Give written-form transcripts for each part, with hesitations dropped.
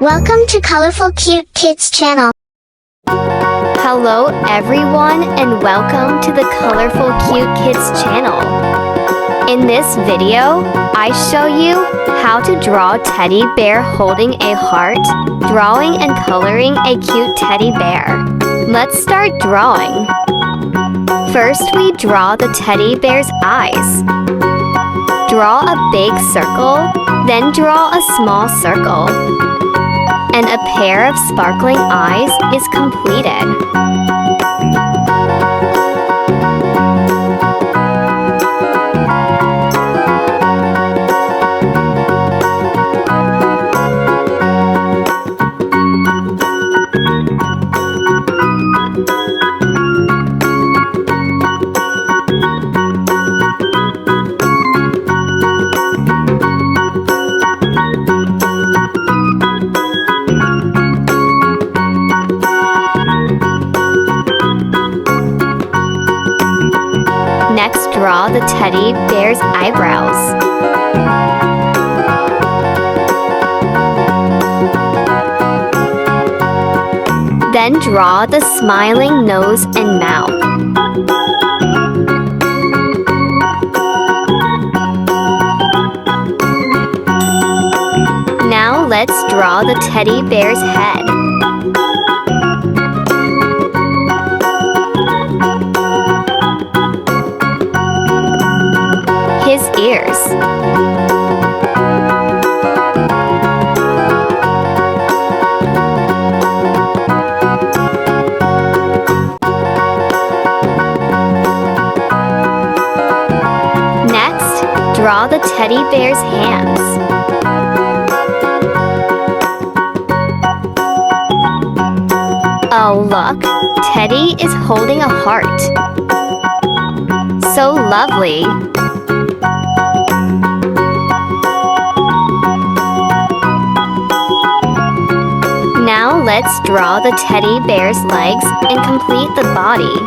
Welcome to Colorful Cute Kids Channel. Hello everyone and welcome to the Colorful Cute Kids Channel. In this video, I show you how to draw a teddy bear holding a heart, drawing and coloring a cute teddy bear. Let's start drawing. First, we draw the teddy bear's eyes. Draw a big circle, then draw a small circle. And a pair of sparkling eyes is completed. Next, draw the teddy bear's eyebrows. Then draw the smiling nose and mouth. Now let's draw the teddy bear's head. His ears. Next, draw the teddy bear's hands. Oh look, Teddy is holding a heart. So lovely. Now let's draw the teddy bear's legs and complete the body.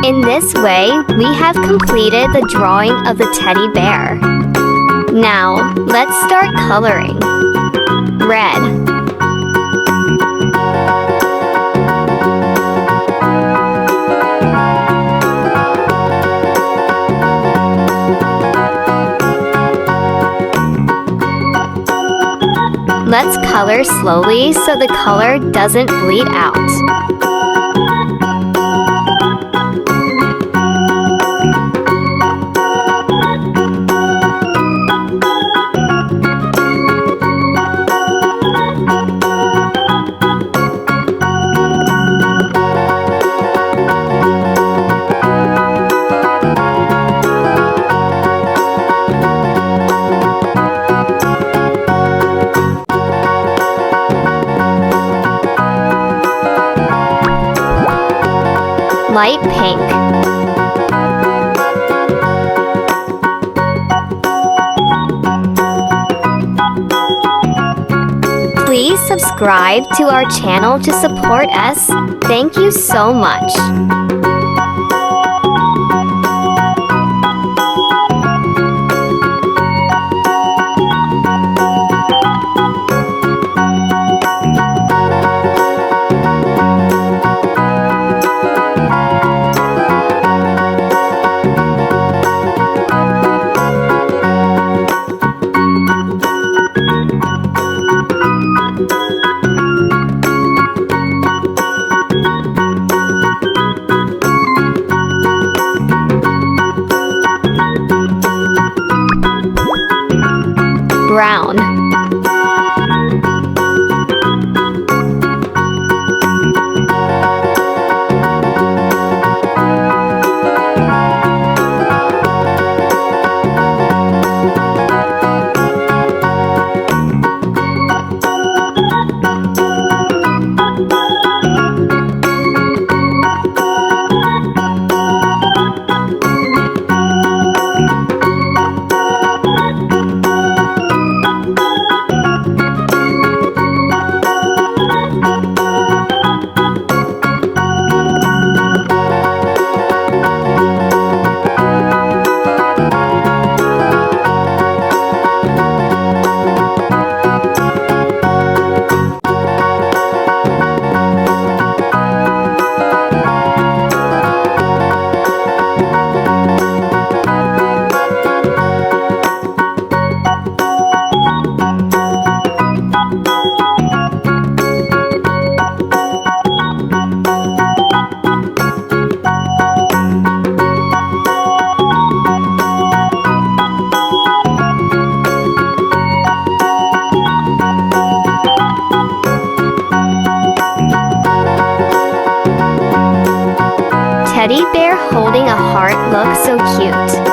In this way, we have completed the drawing of the teddy bear. Now, let's start coloring. Red. Let's color slowly so the color doesn't bleed out. Light pink. Please subscribe to our channel to support us. Thank you so much. heart look so cute.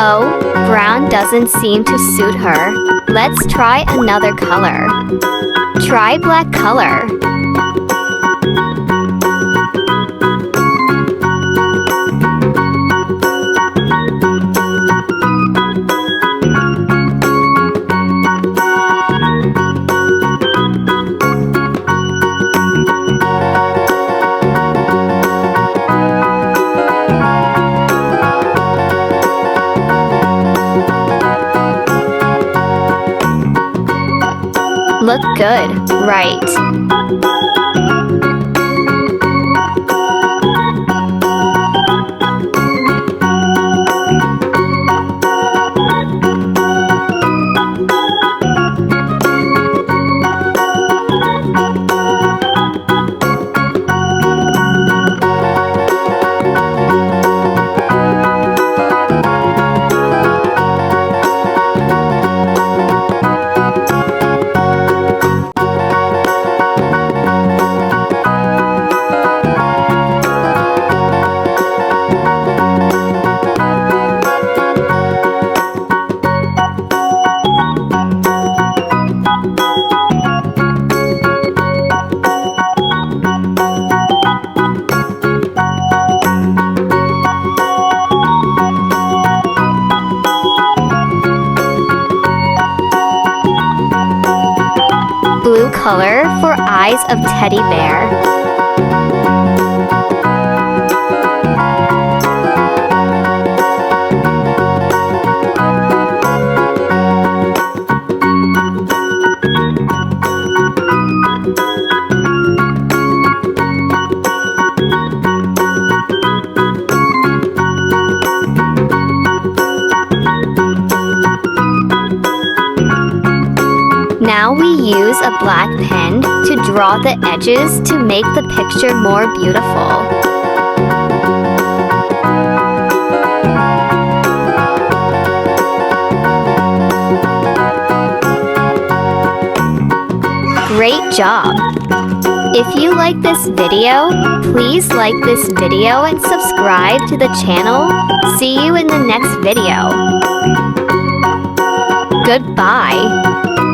Oh, brown doesn't seem to suit her. Let's try another color. Try black color. Look good, right? Blue color for eyes of teddy bear. Now we use a black pen to draw the edges to make the picture more beautiful. Great job! If you like this video, please like this video and subscribe to the channel. See you in the next video. Goodbye!